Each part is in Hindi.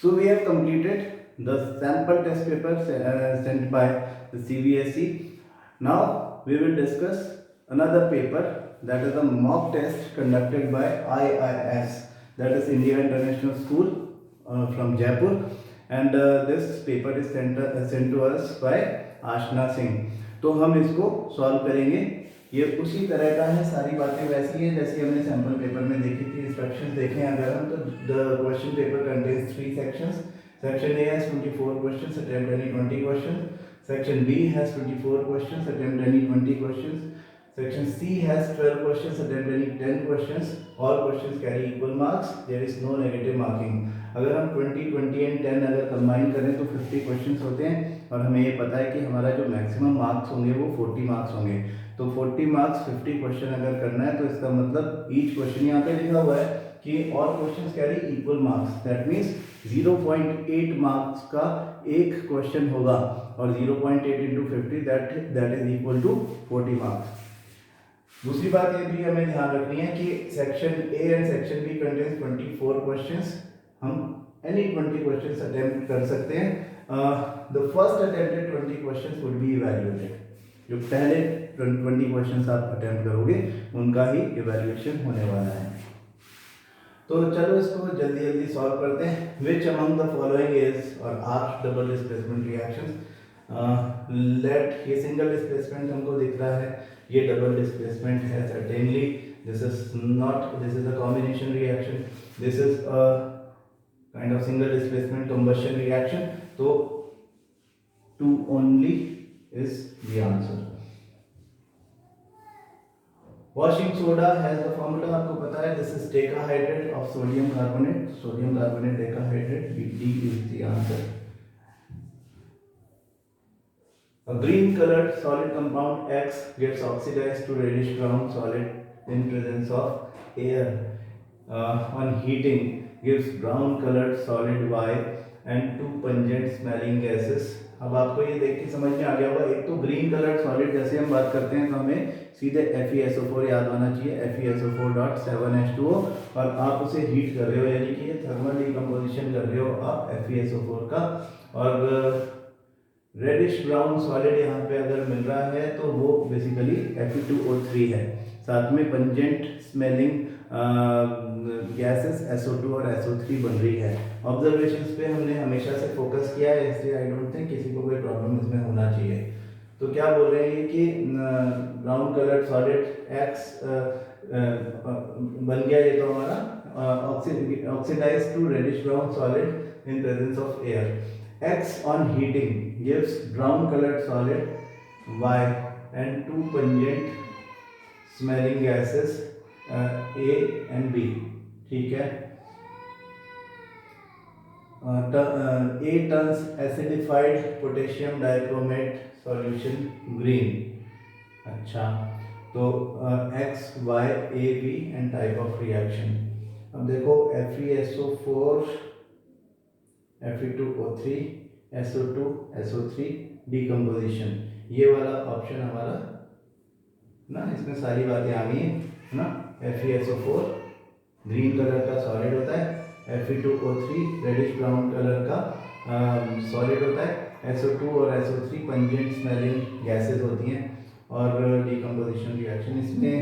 So we have completed the sample test paper sent by the CBSE. Now we will discuss another paper, that is a mock test conducted by IIS, that is India International School from Jaipur, and this paper is sent to us by Ashna Singh. तो हम इसको सॉल्व करेंगे। ये उसी तरह का है, सारी बातें वैसी हैं जैसी हमने सैम्पल पेपर में देखी थी। इंस्ट्रक्शंस देखें अगर हम, तो the question paper contains 3 sections. Section A has 24 questions, attempt any 20 questions. Section B has 24 questions, attempt any 20 questions. Section C has 12 questions, attempt any 10 questions. All questions carry equal marks. There is no negative marking. अगर हम 20, 20 and 10 अगर कंबाइन करें तो 50 क्वेश्चंस होते हैं, और हमें ये पता है कि हमारा जो मैक्सिमम मार्क्स होंगे वो 40 मार्क्स होंगे। तो 40 मार्क्स 50 क्वेश्चन अगर करना है तो इसका मतलब ईच क्वेश्चन, यहाँ पे लिखा हुआ है कि all questions carry equal marks, that means 0.8 marks का एक क्वेश्चन होगा, और 0.8 into 50 that is equal to 40 marks. दूसरी बात ये भी हमें ध्यान रखनी है कि section A and section B contains 24 questions. हम एनी 20 क्वेश्चंस अटेम्प्ट कर सकते हैं। The first attempted 20 questions would be evaluated. जो पहले 20 क्वेश्चंस आप अटेम्प्ट करोगे उनका ही इवैल्यूएशन होने वाला है। तो चलो इसको जल्दी जल्दी सॉल्व करते हैं। Which among the following is or are double displacement reactions. Let, ये सिंगल डिस्प्लेसमेंट हमको दिख रहा है, ये डबल डिस्प्लेसमेंट है certainly. This is not, this is a combination reaction, this is a kind of single displacement combustion reaction. तो 2 only is the answer. Washing soda has the formula आपको पता है, this is decahydrate of sodium carbonate, sodium carbonate decahydrate, D is the answer. A green colored solid compound X gets oxidized to reddish brown solid in presence of air. On heating gives brown colored solid Y and 2 pungent smelling gases. अब आपको ये देख के समझ में आ गया होगा, एक तो ग्रीन कलर्ड सॉलिड जैसे हम बात करते हैं तो हमें सीधे FeSO4 याद आना चाहिए, FeSO4.7H2O, और आप उसे हीट कर रहे हो, यानी कि ये थर्मल डिकम्पोजिशन कर रहे हो आप FeSO4 का। और रेडिश ब्राउन सॉलिड यहाँ पे अगर मिल रहा है तो वो बेसिकली Fe2O3 है, साथ में पंजेंट स्मेलिंग गैसेस SO2 और SO3 बन रही है। ऑब्जर्वेशंस पे हमने हमेशा से फोकस किया है, इसलिए आई डोंट थिंक किसी को कोई प्रॉब्लम इसमें होना चाहिए। तो क्या बोल रहे हैं कि ब्राउन कलर्ड सॉलिड X बन गया, ये तो हमारा oxidise to reddish brown solid in presence of air. X on heating gives brown colored solid Y and 2 pungent smelling gases A and B, ठीक है। A turns acidified potassium dichromate solution green। अच्छा, तो X, Y, A, B and type of reaction। अब देखो FeSO4, Fe2O3, SO2, SO3 decomposition, ये वाला ऑप्शन हमारा ना, इसमें सारी बातें आ गई है ना। FeSO4 ग्रीन कलर का सॉलिड होता है, Fe2O3 रेडिश ब्राउन कलर का सॉलिड होता है, SO2 और SO3 पंजेंट स्मेलिंग गैसेस होती हैं, और डिकम्पोजिशन रिएक्शन इसमें,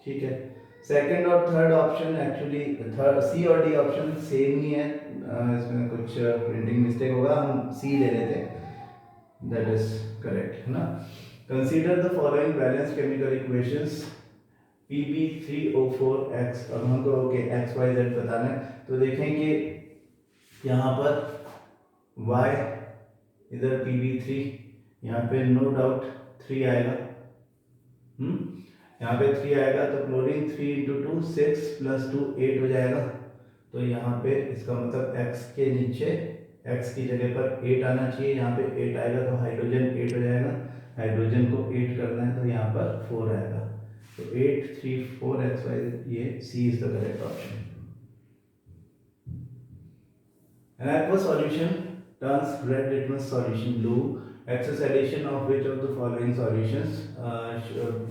ठीक है। सेकंड और third option actually, third C और डी ऑप्शन सेम ही है, इसमें कुछ प्रिंटिंग मिस्टेक होगा, हम सी ले लेते हैं, दैट इज करेक्ट है ना। Consider the following balance chemical equations Pb3O4X। अब हमको ओके XYZ बताना है, तो देखें कि यहाँ पर Y, इधर Pb3, यहाँ पे नो डाउट 3 आएगा, यहाँ पे 3 आएगा, तो क्लोरीन 3 इंटू 2 6 प्लस 2 8 हो जाएगा। तो यहाँ पे इसका मतलब X के नीचे, X की जगह पर 8 आना चाहिए, यहाँ पे 8 आएगा तो हाइड्रोजन 8 हो जाएगा, हाइड्रोजन को 8 करना है तो यहाँ पर 4 आएगा, तो 8 3 4 XY, ये C is the correct option. An aqueous solution turns red litmus solution blue. Excess addition of which of the following solutions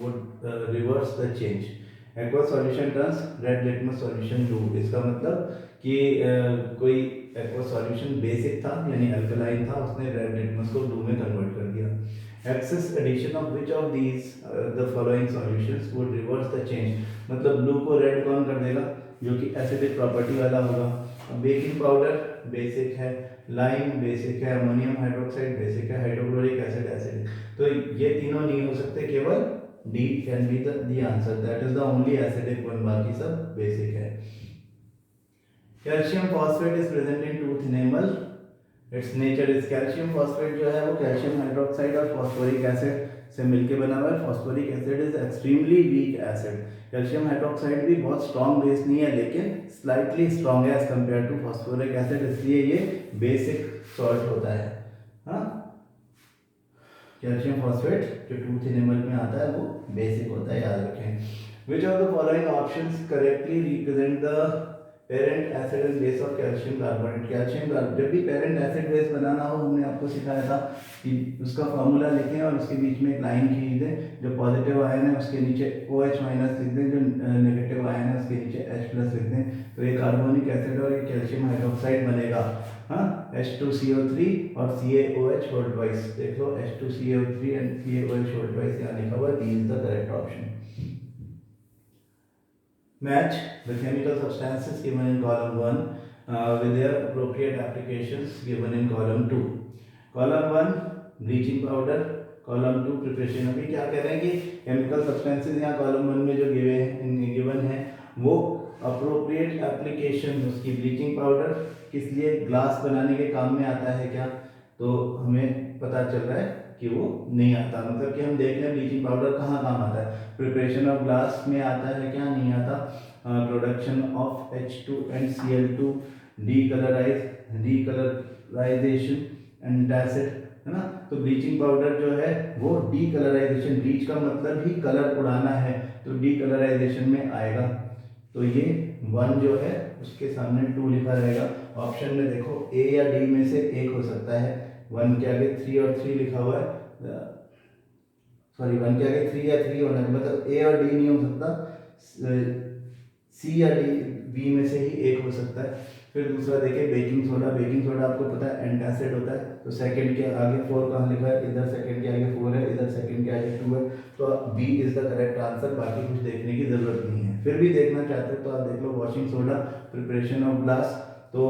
would reverse the change? Aqua solution turns red litmus solution blue. इसका मतलब कि कोई एक्वा सॉल्यूशन बेसिक था यानी अल्कलाइन था, उसने रेड लिटमस को ब्लू में कन्वर्ट कर दिया। Excess addition of which of these the following solutions would reverse the change, मतलब ब्लू को रेड कौन कर देगा, जो कि एसिडिक प्रॉपर्टी वाला होगा। बेकिंग पाउडर बेसिक है, लाइम बेसिक है, अमोनियम हाइड्रोक्साइड बेसिक है, हाइड्रोक्लोरिक एसिड एसिडिक। तो ये तीनों नहीं हो सकते, केवल D can be the answer, that is the only acidic one, बाकी सब बेसिक है। Calcium phosphate is present in tooth enamel, its nature is, calcium phosphate जो है वो कैल्शियम हाइड्रोक्साइड और फॉस्फोरिक एसिड से मिलकर बना हुआ है। Phosphoric acid is extremely weak acid. Calcium hydroxide भी बहुत स्ट्रॉन्ग बेस नहीं है, लेकिन स्लाइटली स्ट्रॉन्ग है as compare to phosphoric acid, इसलिए ये बेसिक सॉल्ट होता है। हाँ, कैल्शियम फॉस्फेट जो टूथ इनेमल में आता है वो बेसिक होता है, याद रखें। Which of the following options correctly represent the parent acid and base of calcium carbonate. Calcium carbonate, जब भी पेरेंट एसिड बेस बनाना हो, हमने आपको सिखाया था कि उसका फॉर्मूला लिखें और उसके बीच में एक लाइन खींच दें, जो पॉजिटिव आयन है उसके नीचे OH माइनस लिख दें, जो नेगेटिव आयन है उसके नीचे H प्लस लिख दें, तो ये कार्बोनिक एसिड और ये कैल्शियम हाइड्रोक्साइड बनेगा। हाँ, H2CO3 और CaOH होल ट्वाइस, देख लो H2CO3 and CaOH whole twice यहाँ लिखा हुआ, D is the correct option. Match the chemical substances given in column 1 with their appropriate applications given in column 2. Column 1 bleaching powder, column 2 preparation। अभी क्या कह रहे हैं कि chemical substances यहाँ column 1 में जो given है वो appropriate application, उसकी bleaching powder किस लिए, ग्लास बनाने के काम में आता है क्या, तो हमें पता चल रहा है कि वो नहीं आता। मतलब कि हम देख लें ब्लीचिंग पाउडर कहाँ काम आता है, प्रिपरेशन ऑफ ग्लास में आता है क्या, नहीं आता। Production of H2 and Cl2, decolourisation and acid, है ना। तो ब्लीचिंग पाउडर जो है वो डीकलराइजेशन, ब्लीच का मतलब ही कलर उड़ाना है, तो डीकलराइजेशन में आएगा। तो ये 1 जो है उसके सामने 2 लिखा रहेगा। ऑप्शन में देखो A या D में से एक हो सकता है, 1 के आगे 3 और 3 लिखा हुआ है, सॉरी 1 के आगे 3 या 3 होना है, मतलब A और D नहीं हो सकता, C या D, B में से ही एक हो सकता है। फिर दूसरा देखिए बेकिंग सोडा, बेकिंग सोडा आपको पता है एंटासिड होता है, तो सेकंड के आगे 4 कहाँ लिखा है, इधर सेकंड के आगे 4 है, इधर सेकंड के आगे 2 है, तो B is the correct answer, बाकी कुछ देखने की जरूरत नहीं है। फिर भी देखना चाहते हो तो आप देख लो washing soda, preparation of glass, तो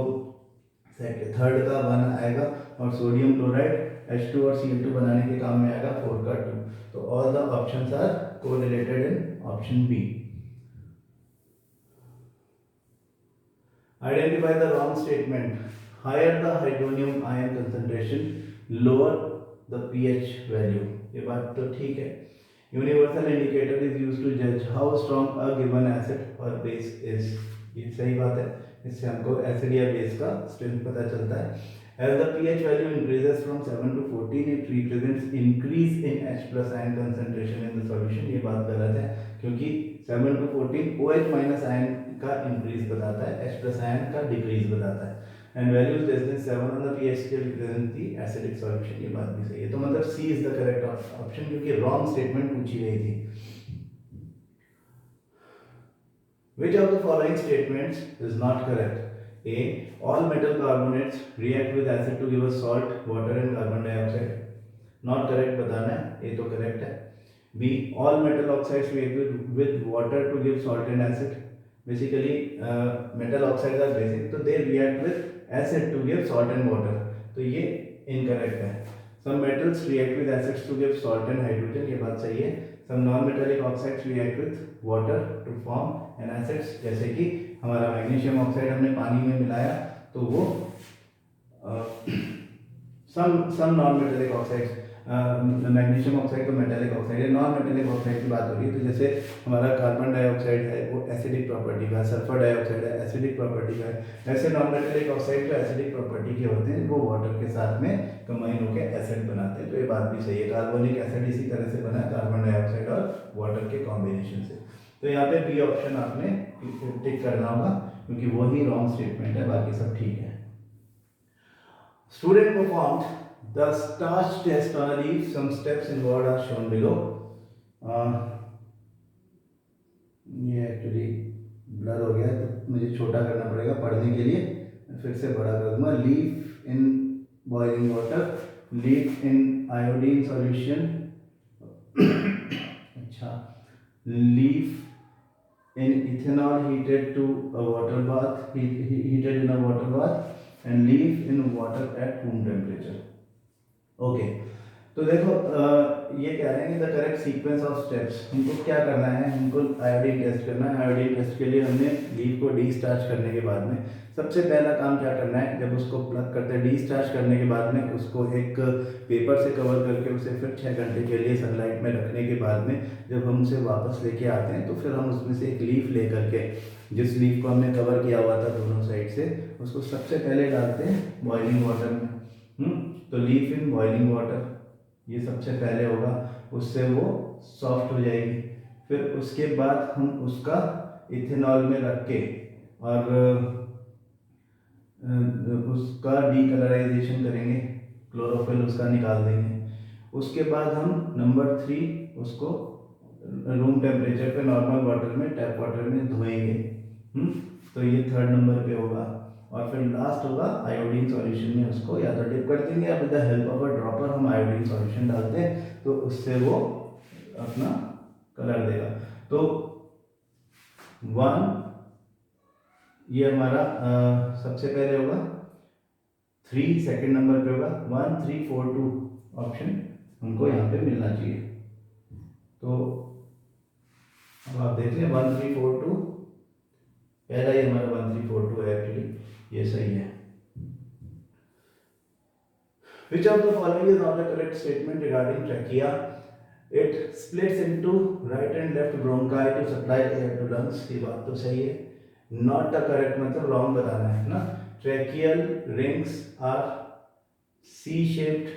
थर्ड का 1 आएगा, और सोडियम क्लोराइड H2 और Cl2 बनाने के काम में आएगा 4 का 2। तो all the options are correlated in option B. Identify the wrong statement. Higher the hydronium ion concentration, lower the pH value. ये बात तो ठीक है। Universal indicator is used to judge how strong a given acid or base is. ये सही बात है, इससे हमको एसिड या बेस का स्ट्रेंथ पता चलता है। As the pH value increases from 7 to 14, it represents increase in H plus ion concentration in the solution. ये बात गलत है, क्योंकि 7 to 14 OH minus ion का इंक्रीज बताता है, H plus ion का डिक्रीज बताता है, and values less than 7 on the pH scale represent the acidic solution। ये बात भी सही है, तो मतलब C is the correct option, क्योंकि wrong statement पूछी गई थी। Which of the following statements is not correct? A. All metal carbonates react with acid to give us salt, water and carbon dioxide. Not correct बताना है, ये तो correct है। B. All metal oxides react with water to give salt and acid. Basically, metal oxides are basic, so they react with acid to give salt and water. तो ये incorrect है। Some metals react with acids to give salt and hydrogen, ये बात सही है। Some non-metallic oxides react with water to form an acids, जैसे कि हमारा मैग्नीशियम ऑक्साइड हमने पानी में मिलाया तो वो some non metallic oxides, magnesium oxide तो मेटेलिक ऑक्साइड है, नॉन मेटेलिक ऑक्साइड की बात हो रही है। तो जैसे हमारा कार्बन डाइऑक्साइड है वो एसिडिक प्रॉपर्टी का, सल्फर डाइऑक्साइड है एसिडिक प्रॉपर्टी का है, ऐसे नॉन मेटेलिक ऑक्साइड जो एसिडिक प्रॉपर्टी के होते हैं वो वाटर के साथ में कंबाइन होकर एसिड बनाते हैं। तो ये बात भी सही है, कार्बोनिक एसिड इसी तरह से बना है, कार्बन डाइऑक्साइड और वाटर के कॉम्बिनेशन से। तो यहाँ पे बी ऑप्शन आपने टिक करना होगा, क्योंकि वो ही रॉन्ग स्टेटमेंट है, बाकी सब ठीक है। Student performed the starch test on a leaf. Some steps involved are shown below. ये एक्चुअली ब्लर हो गया है तो मुझे छोटा करना पड़ेगा पढ़ने के लिए, फिर से बड़ा कर दूंगा। Leave in boiling water, leave in iodine solution, अच्छा, leave in ethanol heated to a water bath, heated in a water bath, and leave in water at room temperature. Okay, तो देखो ये कह रहे हैं कि the correct sequence of steps, हमको क्या करना है, हमको आयोडीन टेस्ट करना है। आयोडीन टेस्ट के लिए हमने लीव को डिस्चार्ज करने के बाद में सबसे पहला काम क्या करना है, जब उसको प्लग करते हैं डिस्चार्ज करने के बाद में उसको एक पेपर से कवर करके उसे फिर 6 घंटे के लिए सनलाइट में रखने के बाद में जब हम उसे वापस लेके आते हैं तो फिर हम उसमें से एक लीफ ले करके, जिस लीफ को हमने कवर किया हुआ था दोनों साइड से, उसको सबसे पहले डालते हैं बॉइलिंग वाटर में। तो लीफ इन बॉइलिंग वाटर ये सबसे पहले होगा, उससे वो सॉफ्ट हो जाएगी। फिर उसके बाद हम उसका इथेनॉल में रख के और उसका डीकलराइजेशन करेंगे, क्लोरोफिल उसका निकाल देंगे। उसके बाद हम नंबर 3 उसको रूम टेम्परेचर पे नॉर्मल वाटर में, टैप वाटर में धोएंगे। तो ये 3rd नंबर पे होगा। और फिर लास्ट होगा आयोडीन सॉल्यूशन में उसको या तो डिप कर देंगे या with the help of a dropper हम आयोडीन सॉल्यूशन डालते हैं तो उससे वो अपना कलर देगा। तो 1 ये हमारा सबसे पहले होगा, 3 सेकंड नंबर पे होगा, 1 3 4 2 ऑप्शन हमको यहाँ पे मिलना चाहिए। तो अब आप देख लें 1 3 4 2, पहला ही हमारा 1 3 4 2 है, एक्चुअली ये सही है। Which of the following is not a correct statement regarding trachea? It splits into right and left bronchi to supply air to lungs. ये बात तो सही है। Not a correct मतलब wrong बताना है ना। Tracheal rings are C-shaped.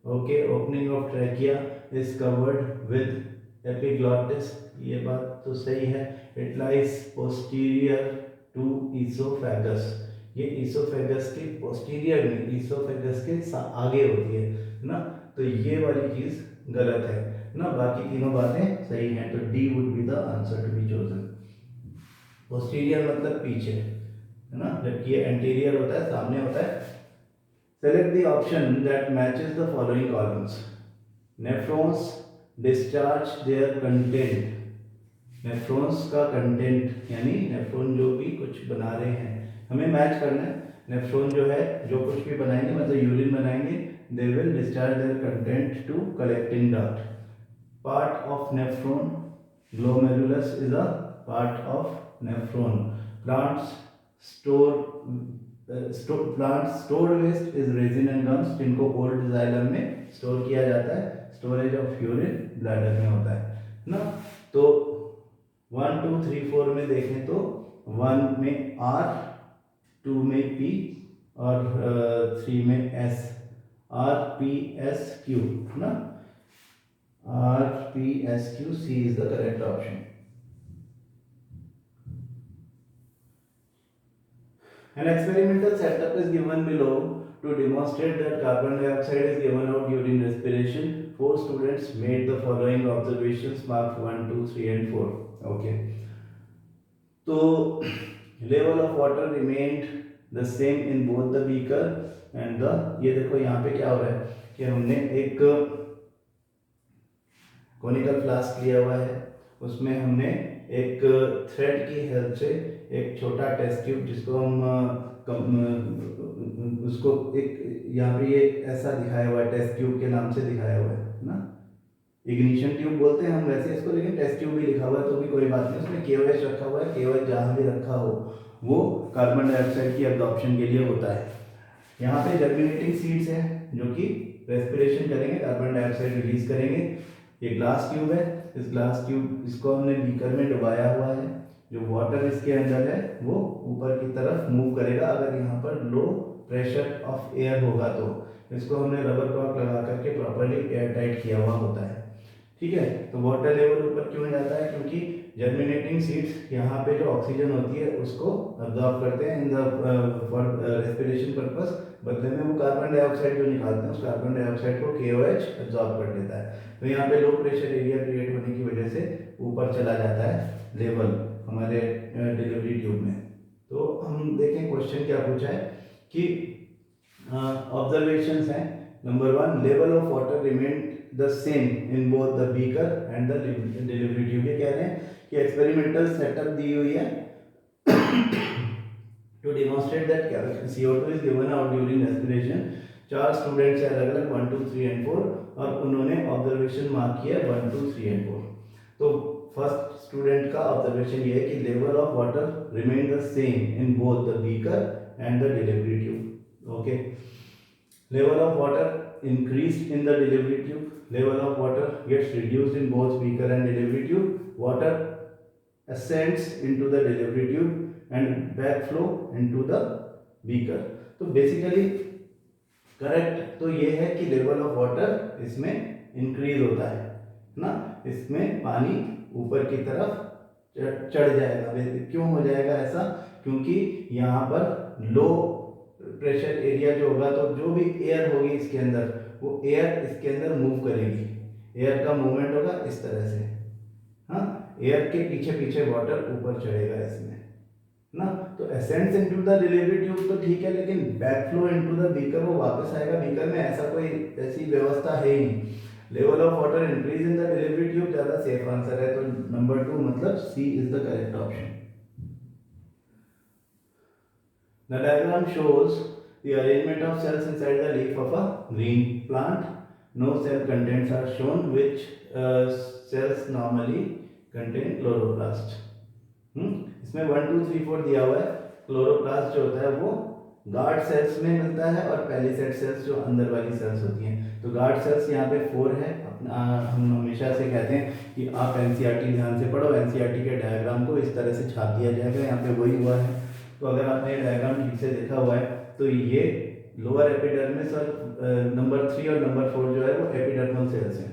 Okay, opening of trachea is covered with epiglottis. ये बात तो सही है। It lies posterior to esophagus. ये ईसोफेगस के पोस्टीरियर में, ईसोफेगस के आगे होती है ना, तो ये वाली चीज गलत है ना, बाकी तीनों बातें सही हैं। तो D would be the answer to be chosen. Posterior मतलब पीछे है ना, जबकि ये एंटीरियर होता है, सामने होता है। Select the option that matches the following columns. Nephrons discharge their content. Nephrons का कंटेंट यानी नेफ्रॉन जो भी कुछ बना रहे हैं हमें मैच करना है। नेफ्रॉन जो है जो कुछ भी बनाएंगे मतलब यूरिन बनाएंगे, they will discharge their content to collecting duct. Part of nephron, glomerulus is a part of nephron. Plants stored waste is resin and gums, जिनको ओल्ड जाइलम में स्टोर किया जाता है। स्टोरेज ऑफ यूरिन ब्लैडर में होता है ना। तो 1 2 3 4 में देखें तो 1 में आर, 2 में P और 3 में S, RPSQ ना, RPSQ, C is the correct option. An experimental setup is given below to demonstrate that carbon dioxide is given out during respiration. 4 students made the following observations, marked 1 2 3 and 4. Okay, तो level of water remained the same in both the beaker and the, ये देखो यहाँ पे क्या हो रहा है कि हमने एक कॉनिकल फ्लास्क लिया हुआ है, उसमें हमने एक थ्रेड की हेल्प से एक छोटा टेस्ट ट्यूब, जिसको हम उसको एक यहाँ पे ये ऐसा दिखाया हुआ है, टेस्ट ट्यूब के नाम से दिखाया हुआ है ना, इग्निशन ट्यूब बोलते हैं हम वैसे इसको, लेकिन टेस्ट ट्यूब भी लिखा हुआ है तो भी कोई बात नहीं। उसमें KOH रखा हुआ है, KOH जहाँ भी रखा हो वो कार्बन डाइऑक्साइड की एब्जॉर्प्शन के लिए होता है। यहाँ पे जर्मिनेटिंग सीड्स हैं जो कि रेस्पिरेशन करेंगे, कार्बन डाइऑक्साइड रिलीज करेंगे। ये ग्लास ट्यूब है, इस ग्लास ट्यूब इसको हमने बीकर में डुबाया हुआ है, जो वाटर इसके अंदर है वो ऊपर की तरफ मूव करेगा। अगर यहाँ पर लो प्रेशर ऑफ एयर होगा तो इसको हमने रबर कॉर्क लगा करके प्रॉपरली एयर टाइट किया हुआ होता है। ठीक है, तो वाटर लेवल ऊपर क्यों जाता है, क्योंकि जर्मिनेटिंग सीड्स यहाँ पे जो ऑक्सीजन होती है उसको अब्जॉर्ब करते हैं in the for respiration purpose, बदले में वो कार्बन डाइऑक्साइड जो निकालते हैं उस कार्बन डाइऑक्साइड को KOH एब्जॉर्ब कर लेता है। तो यहाँ पे लो प्रेशर एरिया क्रिएट होने की वजह से ऊपर चला जाता है लेवल हमारे डिलीवरी ट्यूब में। तो हम देखें क्वेश्चन क्या पूछा है कि ऑब्जर्वेशंस हैं। Number 1, level of water remain the same in both the beaker and the delivery tube. ये कह रहे हैं कि एक्सपेरिमेंटल सेटअप दी हुई है to demonstrate that CO2 is given out during respiration। 4 students हैं अलग अलग 1 2 3 एंड 4 और उन्होंने ऑब्जर्वेशन मार्क किया 1 2 3 एंड 4। तो फर्स्ट स्टूडेंट का ऑब्जर्वेशन ये है कि level of water remain the same in both the beaker and the delivery tube. Okay, level of water increased in the delivery tube, level of water gets reduced in both beaker and delivery tube, water ascends into the delivery tube and backflow into the beaker। तो बेसिकली करेक्ट तो ये है कि लेवल ऑफ वाटर इसमें इंक्रीज होता है ना, इसमें पानी ऊपर की तरफ चढ़ जाएगा। क्यों हो जाएगा ऐसा? क्योंकि यहाँ पर लो प्रेशर एरिया जो होगा तो जो भी एयर होगी इसके अंदर वो एयर इसके अंदर मूव करेगी, एयर का मूवमेंट होगा इस तरह से। हाँ, एयर के पीछे पीछे वाटर ऊपर चढ़ेगा इसमें ना। तो ascends into the delivery tube तो ठीक है, लेकिन बैकफ्लो इनटू द बीकर वो वापस आएगा बीकर में, ऐसा कोई ऐसी व्यवस्था है ही नहीं। Level of water increase in the delivery tube ज़्यादा सेफ आंसर है। तो नंबर 2 मतलब C is the correct option. The diagram shows the arrangement of cells inside the leaf of a green plant. No cell contents are shown, which cells normally contain chloroplast। इसमें 1 2 3 4 दिया हुआ है। क्लोरोप्लास्ट जो होता है वो गार्ड सेल्स में मिलता है और पेलिसेड सेल्स जो अंदर वाली सेल्स होती हैं। तो गार्ड सेल्स यहाँ पे 4 है। हम हमेशा से कहते हैं कि आप NCERT ध्यान से पढ़ो, NCERT के डायग्राम को इस तरह से छाप दिया जाएगा, यहाँ पे वही हुआ है। तो अगर आपने ये डायग्राम ठीक से देखा हुआ है तो ये लोअर एपिडर्मिस और नंबर 3 और नंबर 4 जो है वो एपिडर्मल सेल्स हैं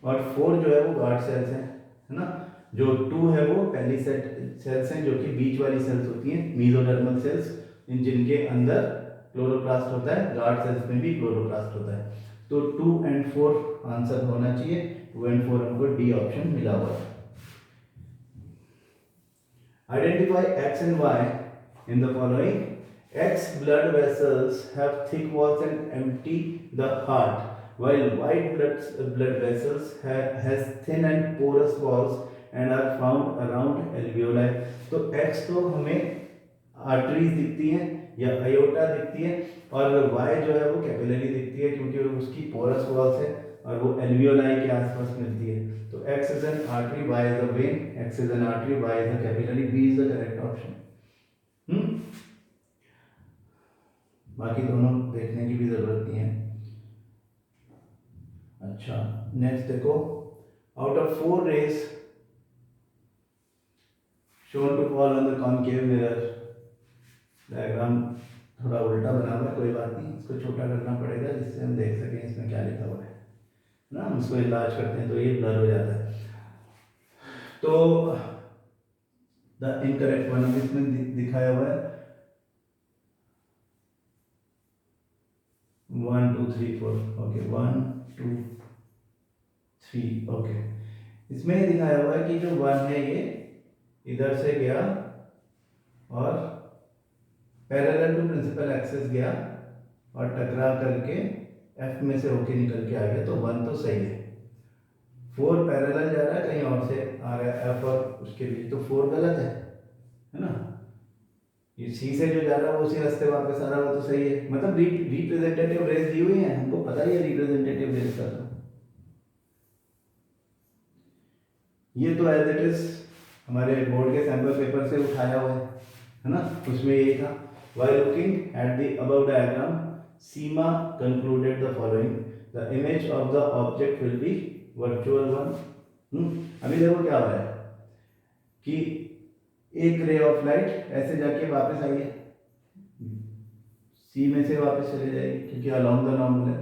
और 4 जो है वो गार्ड सेल्स हैं, है ना। जो 2 है वो पेलिसेड सेल्स हैं जो कि बीच वाली सेल्स होती हैं, मेसोडर्मल सेल्स, जिनके अंदर क्लोरोप्लास्ट होता है। गार्ड सेल्स में भी क्लोरोप्लास्ट होता है। तो 2 एंड 4 आंसर होना चाहिए। 2 एंड 4 हमको डी ऑप्शन मिला हुआ है। Identify X and Y in the following। X blood vessels have thick walls and empty the heart, while white blood vessels has thin and porous walls and are found around alveoli। तो X तो हमें आर्टरीज दिखती हैं या अयोटा दिखती है और Y जो है वो कैपिलरी दिखती है क्योंकि उसकी पोरस वॉल्स है और वो एल्वियोलाई के आसपास मिलती है। तो X is an artery, Y is a vein, X is an artery, Y is a capillary, B is the correct option। बाकी दोनों देखने की भी जरूरत नहीं है। अच्छा, नेक्स्ट देखो, out of 4 rays shown to fall on the concave mirror. Diagram थोड़ा उल्टा बना हुआ है, कोई बात नहीं, इसको छोटा करना पड़ेगा जिससे हम देख सकें इसमें क्या लिखा हुआ है ना। हम इसको इलाज करते हैं तो ये ब्लर हो जाता है। तो द इनकरेक्ट वन इसमें दिखाया हुआ है 1 2 3 4। ओके, 1 2 3। ओके, इसमें ये दिखाया हुआ है कि जो 1 है ये इधर से गया और पैरेलल टू प्रिंसिपल एक्सिस गया और टकरा करके F में से होके निकल के आ गया। तो 1 तो सही है। 4 पैरेलल जा रहा है, कहीं और से आ रहा है F और उसके बीच, तो 4 गलत है ना। ये सी से जो जा रहा है वो उसी रास्ते वापस आ रहा है, वो तो सही है। मतलब रिप्रेजेंटेटिव रेस दी हुई है, हमको पता ही है रिप्रेजेंटेटिव रेस का। ये तो एज इट इज हमारे बोर्ड के सैंपल पेपर से उठाया हुआ है ना, उसमें यही था। While looking at the above diagram, Seema concluded the following: the image of the object will be virtual one। अभी देखो क्या हो रहा है कि एक रे ऑफ लाइट ऐसे जाके वापस आई है, सी में से वापस चले जाएगी क्योंकि अलोंग द नॉर्मल है।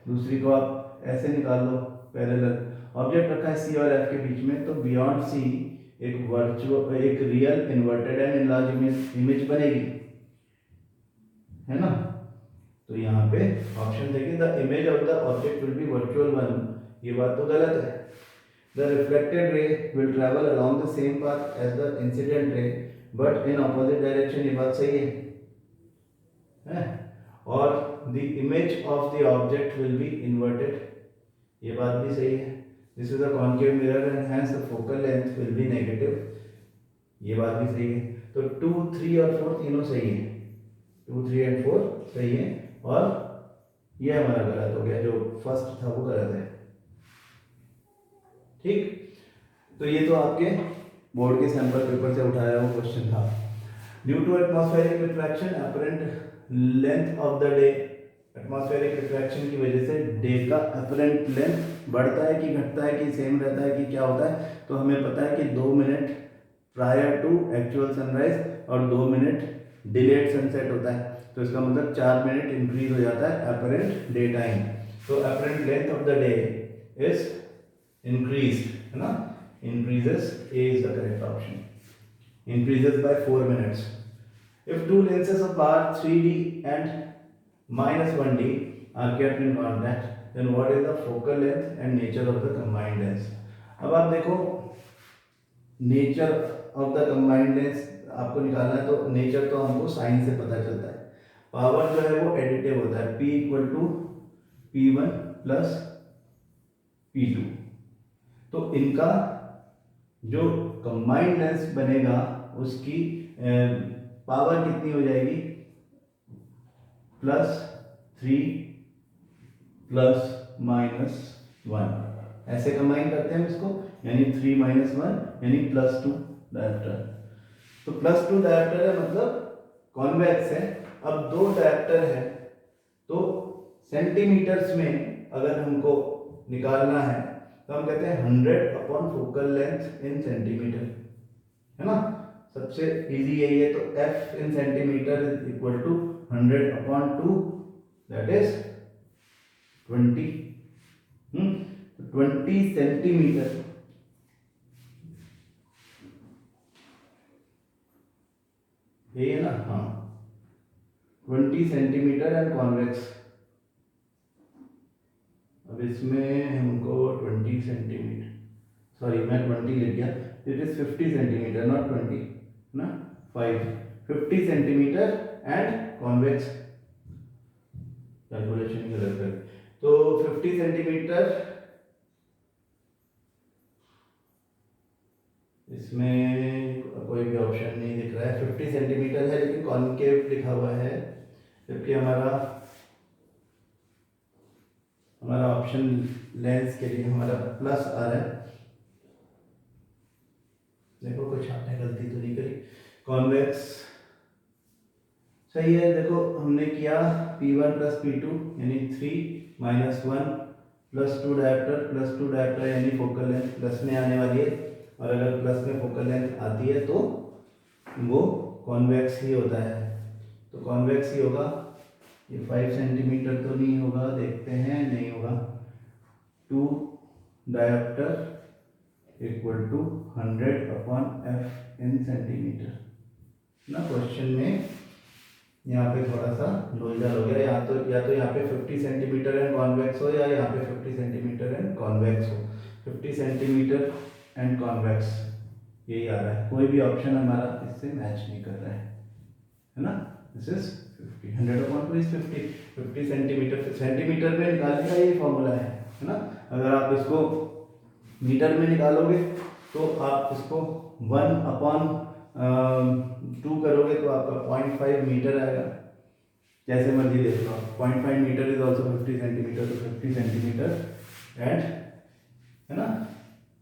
दूसरी को आप ऐसे निकाल लो पैरेलल, ऑब्जेक्ट रखा है सी और एफ के बीच में, तो बियॉन्ड सी एक real inverted and enlarge image बनेगी, है ना। तो यहाँ पे ऑप्शन देखिए, the image of the object will be virtual one, ये बात तो गलत है। The reflected ray will travel along the same path as the incident ray but in opposite direction, ये बात सही है? और the image of the object will be inverted, ये बात भी सही है। This is a concave mirror and hence the focal length will be negative, ये बात भी सही है। तो 2, 3 और 4 तीनों सही है, 2, 3 एंड 4 सही है, और ये हमारा गलत हो गया, जो फर्स्ट था वो गलत है। ठीक, तो ये तो आपके बोर्ड के सैंपल पेपर से उठाया हुआ क्वेश्चन था। Due to atmospheric refraction apparent length of the day, atmospheric refraction की वजह से डे का अपरेंट लेंथ बढ़ता है कि घटता है कि सेम रहता है कि क्या होता है? तो हमें पता है कि 2 minute prior to actual sunrise और 2 मिनट डिलेड सनसेट होता है, तो इसका मतलब 4 मिनट इंक्रीज हो जाता है अपरेंट डे टाइम। तो apparent length of the day is increased, है ना, increases, A is the correct option, increases by 4 minutes. If two lenses of power 3D and -1D are kept in contact, then what is the focal length and nature of the combined lens? अब आप देखो, nature of the combined lens आपको निकालना है, तो नेचर तो हमको साइन से पता चलता है। पावर जो है वो एडिटिव होता है, P equal to P1 plus P2। तो इनका जो कंबाइंड लेंस बनेगा उसकी पावर कितनी हो जाएगी? +3 + -1, ऐसे कंबाइन करते हैं इसको, यानी 3 - 1 यानी +2 डायोप्टर। तो +2 डायोप्टर है, मतलब कॉन्वेक्स है। अब 2 डायोप्टर है, तो सेंटीमीटर्स में अगर हमको निकालना है तो हम कहते हैं 100 upon focal length in centimetre, है ना। सबसे इजी यही है, तो f in centimetre is equal to 100 upon 2, that is 20। 20 centimetre, यही है ना, हाँ, 20 सेंटीमीटर एंड कॉन्वेक्स। अब इसमें हमको 20 सेंटीमीटर, सॉरी मैं 20 लिख गया, इट इज 50 सेंटीमीटर नॉट 20 ना, 50 सेंटीमीटर एंड कॉन्वेक्स, कैलकुलेशन गलत कर, तो 50 सेंटीमीटर, इसमें कोई भी ऑप्शन नहीं दिख रहा है, 50 सेंटीमीटर है लेकिन कॉन्केव लिखा हुआ है, जबकि हमारा ऑप्शन लेंस के लिए हमारा प्लस आ रहा है। देखो कुछ आपने गलती तो नहीं करी, कॉन्वेक्स सही है। देखो हमने किया P1 + P2 यानी 3 - 1 +2 डायोप्टर यानी फोकल लेंथ प्लस में आने वाली है, और अगर प्लस में फोकल लेंथ आती है तो वो कॉन्वेक्स ही होता है, तो कॉन्वेक्स ही होगा। ये 5 सेंटीमीटर तो नहीं होगा, देखते हैं, नहीं होगा। 2 dioptre equal to 100 upon f in centimetre ना। क्वेश्चन में यहाँ पे थोड़ा सा लोलझाल हो गया, या तो यहाँ पे 50 सेंटीमीटर एंड कॉन्वेक्स हो, या यहाँ पे 50 सेंटीमीटर एंड कॉन्वेक्स हो। 50 सेंटीमीटर एंड कॉन्वेक्स यही आ रहा है, कोई भी ऑप्शन हमारा इससे मैच नहीं कर रहा है ना। This is 50, 100 upon 2 is 50 centimetre में निकालने का ये फॉर्मूला है ना। अगर आप इसको मीटर में निकालोगे तो आप इसको 1 अपॉन 2 करोगे तो आपका 0.5 मीटर आएगा, जैसे मर्जी देख लो। 0.5 मीटर इज ऑल्सो 50 सेंटीमीटर, तो 50 सेंटीमीटर एंड, है ना,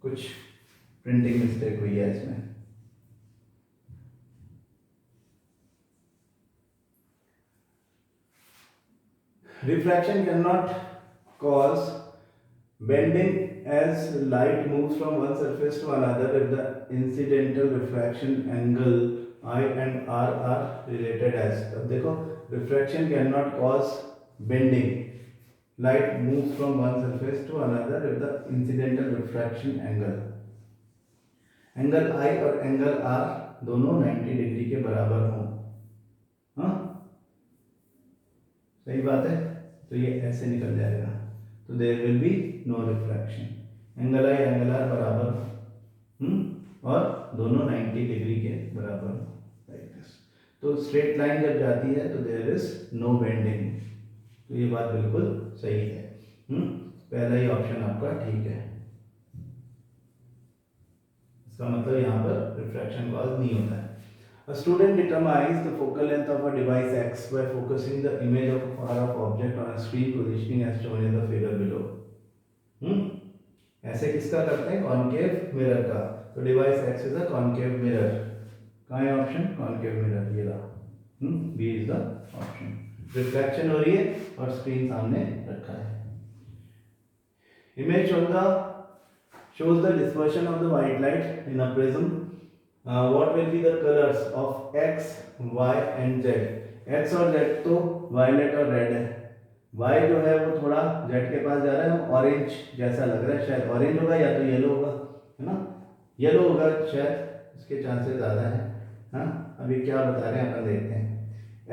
कुछ प्रिंटिंग मिस्टेक हुई है इसमें। Refraction cannot cause bending as light moves from one surface to another if the incidental refraction angle I and R are related as। अब देखो, refraction cannot cause bending, light moves from one surface to another if the incidental refraction angle angle I और एंगल आर दोनों 90 डिग्री के बराबर हों। हाँ, सही बात है। तो ये ऐसे निकल जाएगा, तो there will be no refraction. Angle I angle R बराबर हो, और दोनों 90 डिग्री के बराबर हो, लाइक दिस। तो स्ट्रेट लाइन जब जाती है तो देयर इज नो बेंडिंग। तो ये बात बिल्कुल सही है। पहला ही ऑप्शन आपका ठीक है। इसका मतलब यहाँ पर रिफ्रैक्शन कॉज नहीं होता है। A student determines the focal length of a device X by focusing the image of a far off object on a screen positioning as shown in the figure below. ऐसे किसका करते हैं? कॉनकेव मिरर का। तो device X is a concave mirror. कहाँ है ऑप्शन? कॉनकेव मिरर, ये रहा। B is the option. Reflection हो रही है और स्क्रीन सामने रखा है। Image on the shows the dispersion of the white light in a prism. What will be the colors of X, Y and Z? X और Z तो वायलेट और रेड है। Y जो है वो थोड़ा Z के पास जा रहा है, ऑरेंज जैसा लग रहा है, शायद ऑरेंज होगा या तो येलो होगा, है ना? येलो होगा शायद, इसके चांसेस ज़्यादा है। हाँ, अभी क्या बता रहे हैं अपन देखते हैं।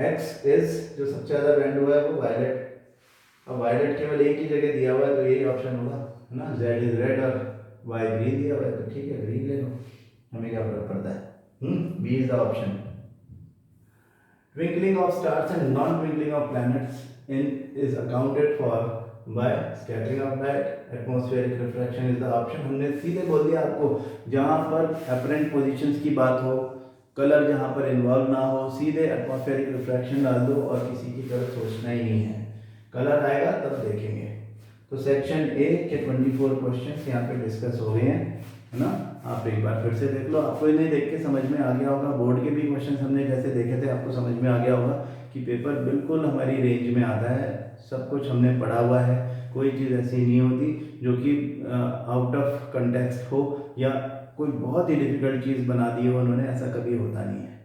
X इज जो सबसे ज़्यादा बैंड हुआ है वो वायलेट। अब वायलेट केवल एक ही जगह दिया हुआ है तो यही ऑप्शन होगा, है ना? Z इज रेड और Y ग्रीन दिया हुआ है, तो ठीक है ग्रीन ले लो, हमें क्या फर्क पड़ता है। B is the option. Twinkling of stars and non twinkling of planets is accounted for by scattering of light. Atmospheric refraction is the option. हमने सीधे बोल दिया आपको, जहाँ पर apparent positions की बात हो, कलर जहाँ पर इन्वॉल्व ना हो, सीधे एटमॉस्फेरिक रिफ्रैक्शन डाल दो और किसी की तरफ सोचना ही नहीं है। कलर आएगा तब देखेंगे। तो सेक्शन ए के 24 क्वेश्चन यहाँ पे डिस्कस हो गए हैं, है ना? आप एक बार फिर से देख लो, आपको इन्हें देख के समझ में आ गया होगा। बोर्ड के भी क्वेश्चन हमने जैसे देखे थे, आपको समझ में आ गया होगा कि पेपर बिल्कुल हमारी रेंज में आता है। सब कुछ हमने पढ़ा हुआ है, कोई चीज़ ऐसी नहीं होती जो कि आउट ऑफ कंटेक्स्ट हो या कोई बहुत ही डिफिकल्ट चीज़ बना दी हो उन्होंने, ऐसा कभी होता नहीं है।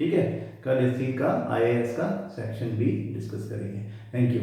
ठीक है, कल इसी का IAS का सेक्शन भी डिस्कस करेंगे। Thank you.